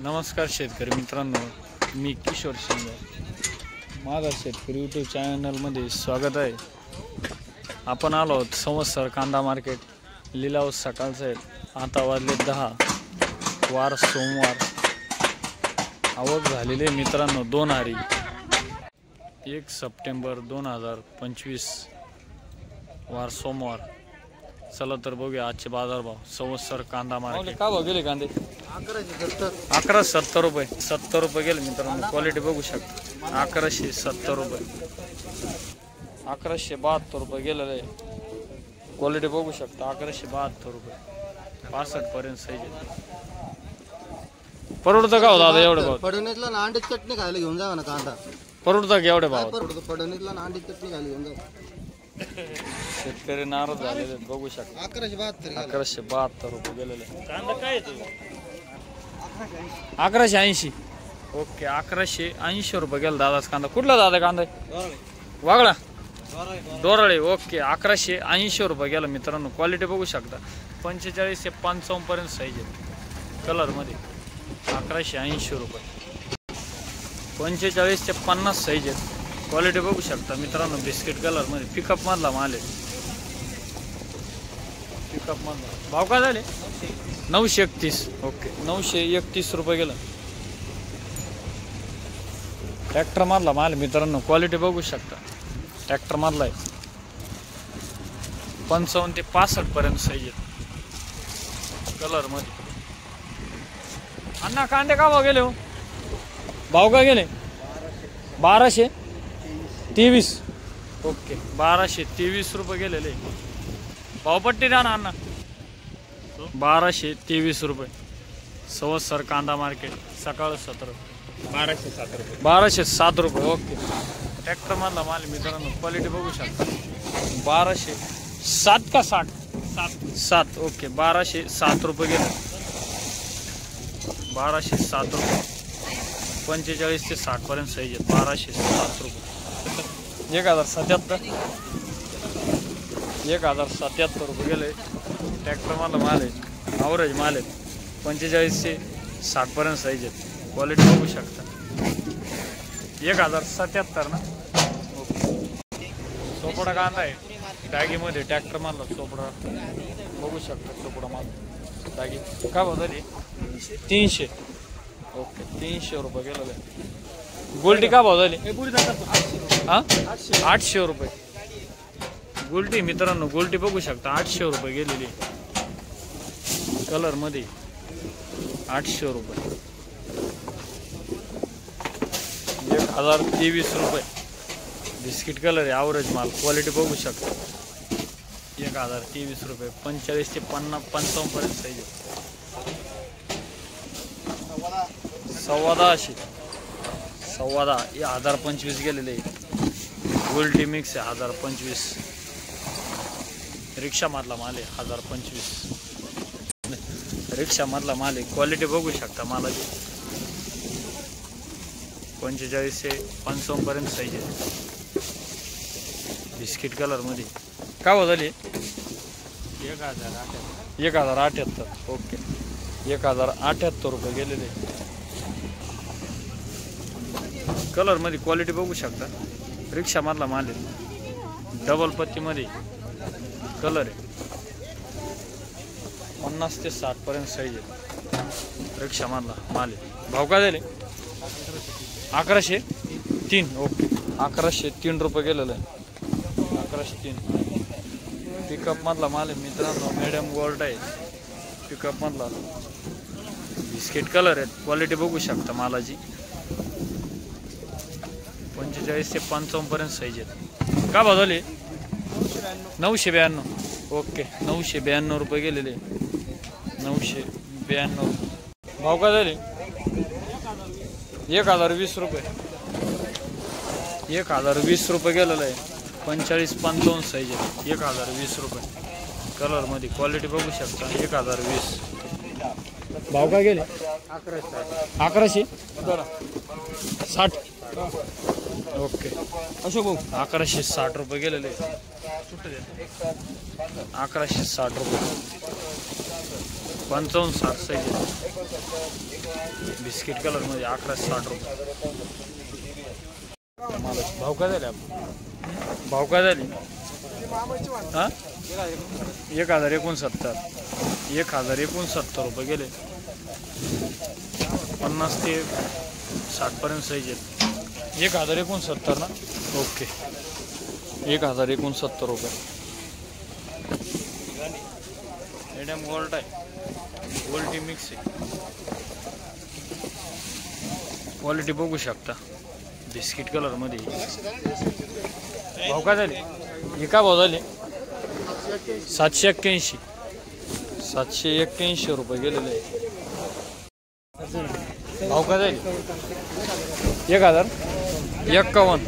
नमस्कार शेतकरी मित्रांनो, मी किशोर शिंदे. माझा शेतकरी यूट्यूब चॅनलमध्ये स्वागत आहे. आपण आलो आहोत संवत्सर कांदा मार्केट. लिलाव सकाळचा आहे. आता वाजले 10, वार सोमवार. आवक झालेली मित्रांनो 2 हारी. 1 सप्टेंबर 2025 वार सोमवार. चला तर बघूया आजचे बाजारभाव. संवत्सर कांदा मार्केट. काय भाव गेले कांदे? 1170 रुपये. 70 रुपये गेले मित्रांनो. क्वालिटी बघू शकता. 1170 रुपये. 1172 रुपये गेलेलं आहे. क्वालिटी बघू शकता. 1172 रुपये. 65 पर्यंत साईज आहे. परवडतं का हो दादा एवढे भाव? फडणीतला ना अंडी चटणी खायला घेऊन जावा ना कांदा. परवडतं का एवढे भाव? परवडतो. फडणीतला ना अंडी चटणी खायला घेऊन जावा. शेतकरी नाराज झालेले बघू शकता. 1172 रुपये गेलेले. कांदा काय येतो? 1180. ओके, 1180 रुपये गेला दादाच कांदा. कुठला दादा कांदा? वागळा दोरळे. ओके, 1180 रुपये गेला मित्रांनो. क्वालिटी बघू शकता. 45 ते 55 पर्यंत साईज आहे. कलर मध्ये 1180 रुपये. 45 ते 50 साईज आहे. क्वालिटी बघू शकता मित्रांनो. बिस्किट कलर मध्ये पिकअप मधला माल आहे. पिकअप मधला भाव काय झाले? 931. ओके, 931 रुपये गेला. ट्रॅक्टर मधला माल मित्रांनो. क्वालिटी बघू शकता. ट्रॅक्टर मधला आहे. 55 ते 65 पर्यंत साईज आहे. कलर मध्ये. अण्णा कांदे का भाव गेले हो? भाव का गेले? 1223. ओके, 1223 रुपये गेलेले. भावपट्टी द्या ना अण्णा. 1223 रुपये. संवत्सर कांदा मार्केट. सकाळ 17. 1207 रुपये. 1207 रुपये. ओके, ट्रॅक्टर मधला माल मित्रांनो. क्वालिटी बघू शकता. 1207 का 60? 7. ओके, 1207 रुपये गेले. 1207 रुपये. 45 ते 60 पर्यंत साईज आहे. 1207 रुपये. 1077. 1077 रुपये गेले. ट्रॅक्टर मधला माल आहे. ॲव्हरेज माल आहे. 45 ते 60 पर्यंत साईज आहे. क्वालिटी बघू शकता. 1077 ना. ओके, चोपडा कांदा आहे. बॅगीमध्ये ट्रॅक्टर मधला चोपडा बघू शकता. चोपडा माल बॅगी काय भाव झाली? 300. ओके, 300 रुपये गेलेलं आहे. गोल्टी का भाव झाली? हा, 800 रुपये. गोल्टी मित्रांनो. गोल्टी बघू शकता. 800 रुपये गेलेली. कलर मध्ये 800 रुपये. 1023 रुपये. बिस्किट कलर आहे. ॲव्हरेज माल. क्वालिटी बघू शकता. 1023 रुपये. 45 ते 55 पर्यंत साईज आहे. 10.25. 1025 गेलेले. गोल्टी मिक्स आहे. 1025. रिक्षा मधला माल आहे. 1025. रिक्षा मधला माल आहे. क्वालिटी बघू शकता मालाची. 45 ते 55 पर्यंत साईज आहे. बिस्किट कलर मध्ये काय भाव झाली? 1078. ओके, 1078 रुपये गेलेले. कलर मध्ये क्वालिटी बघू शकता. रिक्षा मधला माल आहे. डबल पत्ती मध्ये कलर आहे. 50 ते 60 पर्यंत साईज आहे. रिक्षा मधला माल आहे. भाव काय झाले? 1103. ओके, 1103 रुपये गेलेलं आहे. 1103. पिकअप मधला माल आहे मित्रांनो. मीडियम गोल्ड आहे. पिकअप मधला बिस्किट कलर आहे. क्वालिटी बघू शकता मालाची. 45 ते 55 पर्यंत साईज आहेत. का भाव झाले? 992. ओके, 992 रुपये गेलेले. 992. भाव काय झाले? 1020 रुपये. 1020 रुपये गेलेलं आहे. 45-55 साईज आहे. 1020 रुपये. कलर मध्ये क्वालिटी बघू शकता. 1020. भाव काय गेले? 1160. ओके, अशोक भाऊ 1160 रुपये गेलेले. 1160 रुपये. 55-60 साईज बिस्किट कलर मध्ये 1160 रुपये. भाव काय झाले आपण? भाव काय झाले? हा 1069 1069 रुपये गेले. 50 ते 60 पर्यंत साईज आहेत. 1069 ना. ओके 1069 रुपये. मीडियम गोल्ड आहे. गोल्डी मिक्स आहे. क्वालिटी बघू शकता बिस्किट कलर मध्ये. भाव काय झाले? हे काय भाव झाले? 781 रुपये गेलेले. भाव काय झाले? 1051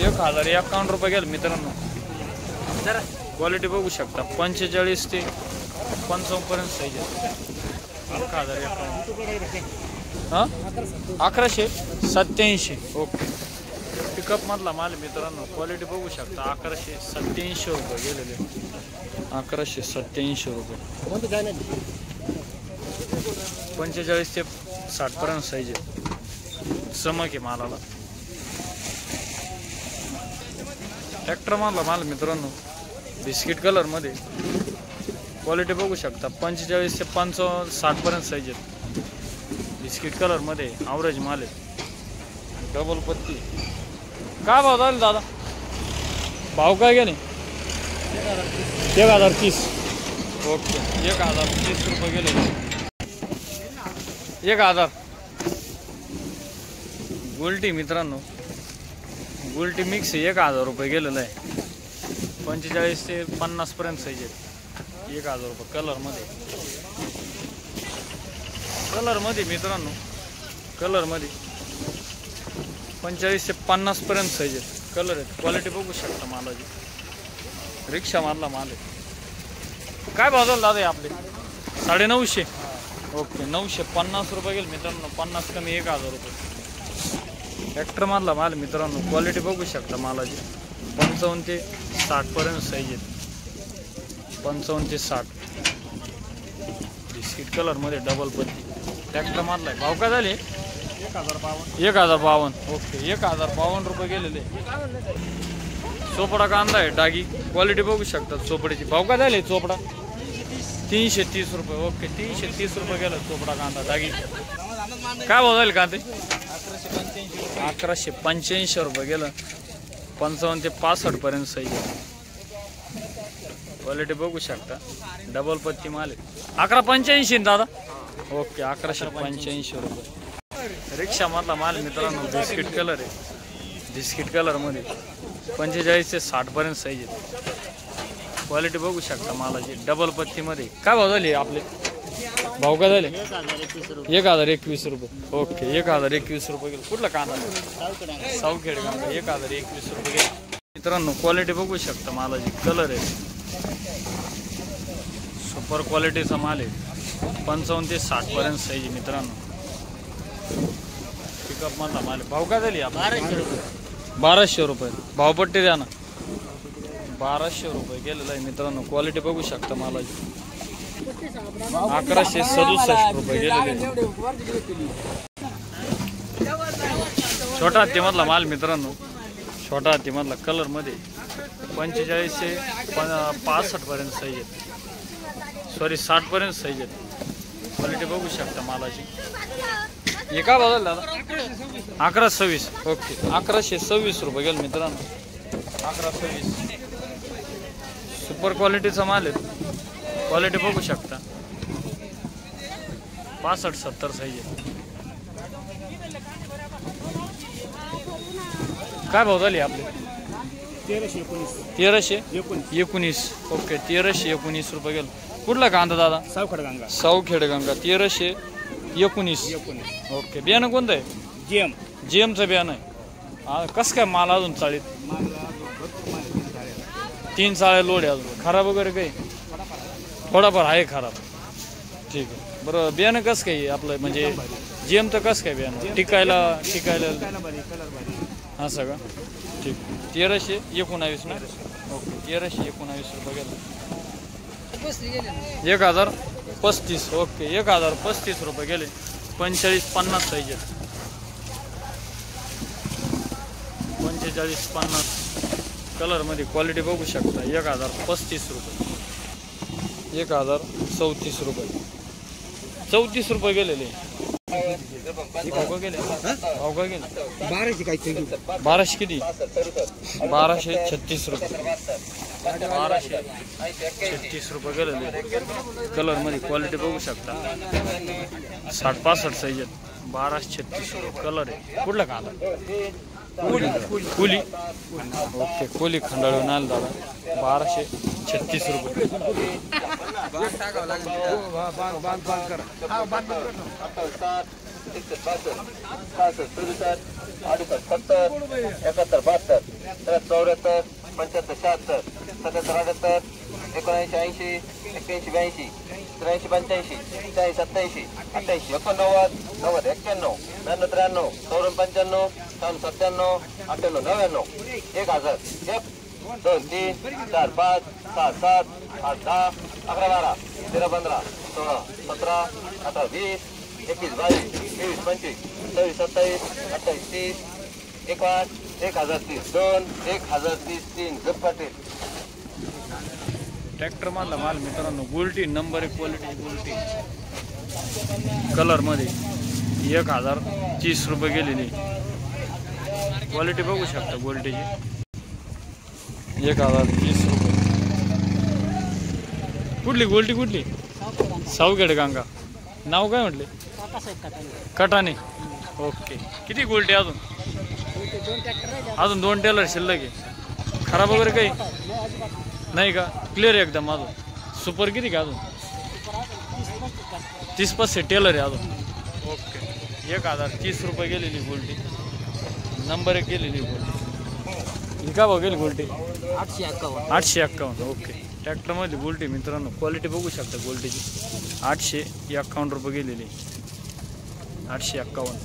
1051 रुपये गेले मित्रांनो. क्वालिटी बघू शकता 45 ते 55 पर्यंत साईज आहे. 1187. ओके पिकअप मधला माल मित्रांनो. क्वालिटी बघू शकता 1187 रुपये गेलेले. 1187 रुपये. 45 ते 60 पर्यंत साईज आहे. चमक आहे मालाला. ट्रॅक्टर मधला माल मित्रांनो बिस्किट कलर मध्ये. क्वालिटी बघू शकता 45 ते 60 पर्यंत साईज आहेत. बिस्किट कलर मध्ये ॲव्हरेज माल आहे. डबल पत्ती. काय भाव झाले दादा? भाव काय गेले? 1030. ओके 1030 रुपये गेले. 1000 गोल्टी मित्रांनो. गोल्टी मिक्स 1000 रुपये गेलेलं आहे. 45 ते 50 पर्यंत साईज आहेत. 1000 रुपये कलर मध्ये मित्रांनो. कलर मध्ये 45 ते 50 पर्यंत साईज आहेत. कलर आहेत. क्वालिटी बघू शकता मालाची. रिक्षा मारला माल आहे. काय भाव झाला दादा आपले? 950. ओके 950 रुपये गेले मित्रांनो. 50 कमी 1000 रुपये. ट्रॅक्टर मधला माल मित्रांनो. क्वालिटी बघू शकता मालाची. 55 ते 60 पर्यंत साईज आहेत. 55 ते 60 बिस्किट कलर मध्ये डबल पत्ती. ट्रॅक्टर मधला आहे. भाव काय झाले? 1052. ओके 1052 रुपये गेलेले. चोपडा कांदा आहे डागी. क्वालिटी बघू शकता चोपडीची. भाव काय झाले चोपडा? 330 रुपये. ओके 330 रुपये गेला चोपडा कांदा डागी. काय भाव झाले कांदे? 1185 रुपये गेलं. 55 ते 65 पर्यंत साईज आहे. क्वालिटी बघू शकता डबल पत्ती माल आहे. 1185 दादा. ओके 1185 रुपये. रिक्षा मधला माल मित्रांनो बिस्किट कलर आहे. बिस्किट कलर मध्ये 45 ते 60 पर्यंत साईज आहे. क्वालिटी बघू शकता मालाची. डबल पत्ती मध्ये. काय भाव झाले आपले? भाव काय झाले? 1021 रुपये. ओके 1021 रुपये गेले. कुठला कांदा? सावखेड कांदा. 1021 रुपये गेले मित्रांनो. क्वालिटी बघू शकता मालाची. कलर आहे सुपर क्वालिटीचा माल आहे. 55 ते 60 पर्यंत साईज आहे मित्रांनो. पिकअप मधला माल. भाव काय झाली? 1200 रुपये. भावपट्टी द्या ना. 1200 रुपये गेलेला आहे मित्रांनो. क्वालिटी बघू शकता मालाची. 1167 रुपये गेलेले. छोटा हत्तीमधला माल मित्रांनो. छोटा हत्तीमधला कलर मध्ये 45 ते 65 पर्यंत साईज आहेत. सॉरी 60 पर्यंत साईज आहेत. क्वालिटी बघू शकता मालाची. हे काय भाव झाला दादा? 1126. ओके 1126 रुपये गेले मित्रांनो. 1126 सुपर क्वालिटीचा माल आहे. क्वालिटी बघू शकता 65-70 साईज आहे. काय भाव झाली आपले? 1319. ओके 1319 रुपये गेले. कुठला कांदा दादा? सावखेड गंगा. 1319. ओके बियाणं कोणतं आहे? GMचं बियाणं आहे. कसं काय माल अजून चाळीत? 3 चाळे लोड आहे अजून. खराब वगैरे काही? थोडाफार आहे खराब. ठीक आहे बरं. बियाणं कसं काय आपलं म्हणजे GMचं कसं काय बियाणं? टिकायला हा सगळं ठीक. 1319 ना. ओके 1319 रुपये गेलं. 1035 ओके 1035 रुपये गेले 45-50 साईज आहेत 45-50 कलर मध्ये क्वालिटी बघू शकता 1035 रुपये 1034 रुपये 34 रुपये गेलेले गेले 1200 किती 1236 रुपये 1236 रुपये गेलेले कलर मध्ये क्वालिटी बघू शकता 60-65 साईज आहेत 1236 रुपये कलर आहे कुठला कांदा कुली ओके कुली खंडाळून आलं दादा 1236 रुपये ट्रॅक्टर मधला माल मित्रांनो गुलटी नंबर 1 क्वालिटी गुलटी कलर मध्ये 1030 रुपये गेलेली क्वालिटी बघू शकता गोल्टीची 1030 रुपये कुठली गोल्टी कुठली सावखेड गंगा नाव काय म्हटले कटाने ओके किती गोल्टी अजून 2 टेलर शिल्लक आहे खराब वगैरे काही नाही का क्लिअर एकदम अजून सुपर किती का अजून 30-35 टेलर आहे अजून ओके 1030 रुपये गेलेली गोल्टी नंबर 1 गेलेली गोल्टी ही का भाव गेली गोल्टी 851 ओके ट्रॅक्टर मध्ये गोल्टी मित्रांनो क्वालिटी बघू शकता गोल्टीची 851 रुपये गेलेली 851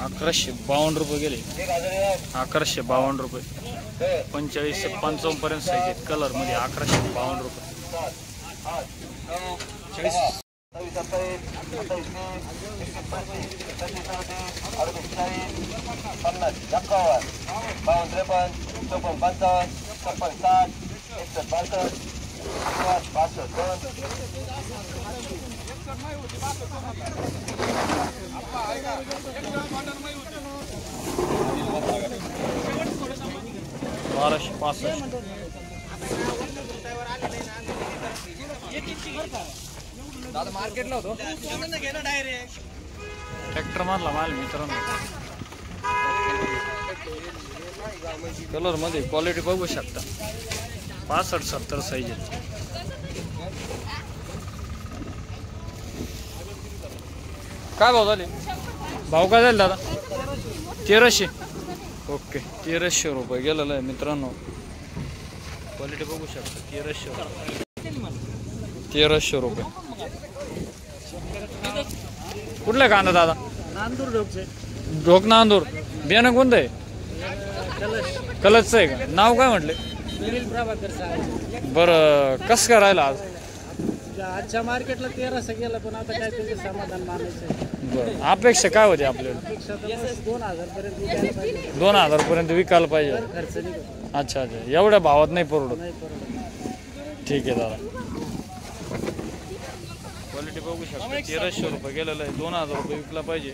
1152 रुपये गेले 1152 रुपये 45 ते 55 पर्यंत साईज आहेत कलर मध्ये 1152 रुपये 1265 मार्केटला होतो ट्रॅक्टर मारला माल मित्रांनो कलर मध्ये क्वालिटी बघू शकता 65-70 साईज आहे काय भाव झाले भाव काय झाले दादा 1300 ओके 1300 रुपये गेलेलं आहे मित्रांनो क्वालिटी बघू शकता 1300 रुपये कुठला कांदा दादा नांदूर ढोक नांदूर बियाणं कोणतं आहे कलचचं आहे का नाव काय म्हटले बरं कसं काय राहिलं आज आजच्या मार्केटला 1300 गेलं पण आता काय त्याचे समाधान मानायचं बरं अपेक्षा काय होती आपल्याला 2000 पर्यंत 2000 पर्यंत विकायला पाहिजे खर्च नाही अच्छा एवढ्या भावात नाही परवडत ठीक आहे दादा क्वालिटी बघू शकता 1300 रुपये गेलेलं आहे 2000 रुपये विकला पाहिजे